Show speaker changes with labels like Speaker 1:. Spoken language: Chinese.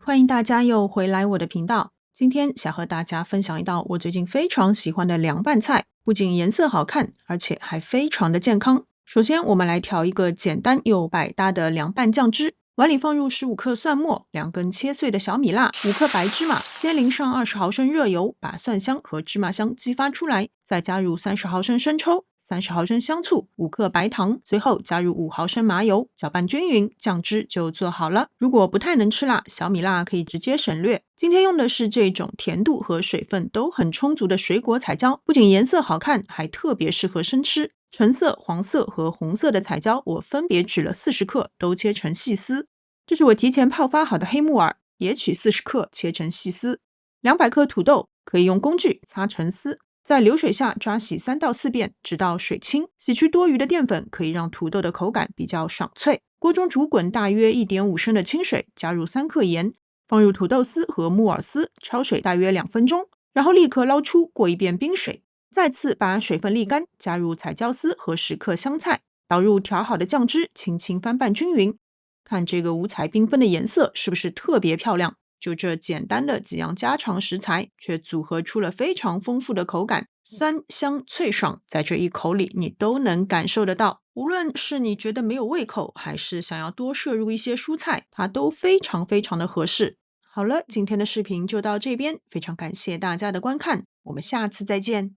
Speaker 1: 歡迎大家又回來我的頻道。今天想和大家分享一道我最近非常喜歡的涼拌菜，不僅顏色好看，而且還非常的健康。首先我們來調一個簡單又百搭的涼拌醬汁，碗裡放入15克蒜末，2根切碎的小米辣，5克白芝麻，先淋上20毫升熱油，把蒜香和芝麻香激發出來，再加入30毫升生抽，30毫升香醋，5克白糖，隨後加入5毫升麻油，攪拌均勻，醬汁就做好了。如果不太能吃辣，小米辣可以直接省略。今天用的是這種甜度和水分都很充足的水果彩椒，不僅顏色好看，還特別適合生吃。橙色、黃色和紅色的彩椒我分別取了40克，都切成細絲。這是我提前泡發好的黑木耳，也取40克，切成細絲。200克土豆可以用工具擦成絲，在流水下抓洗3到4遍，直到水清，洗去多餘的澱粉，可以讓土豆的口感比較爽脆。鍋中煮滾大約1.5升的清水，加入3克鹽，放入土豆絲和木耳絲，焯水大約2分鐘，然後立刻撈出，過一遍冰水，再次把水分瀝乾，加入彩椒絲和10克香菜，倒入調好的醬汁，輕輕翻拌均勻。看這個五彩繽紛的顏色是不是特別漂亮？就這簡單的幾樣家常食材，卻組合出了非常豐富的口感，酸香脆爽，在這一口裡你都能感受得到。無論是你覺得沒有胃口，還是想要多攝入一些蔬菜，它都非常的合適。好了，今天的視頻就到這邊，非常感謝大家的觀看，我們下次再見。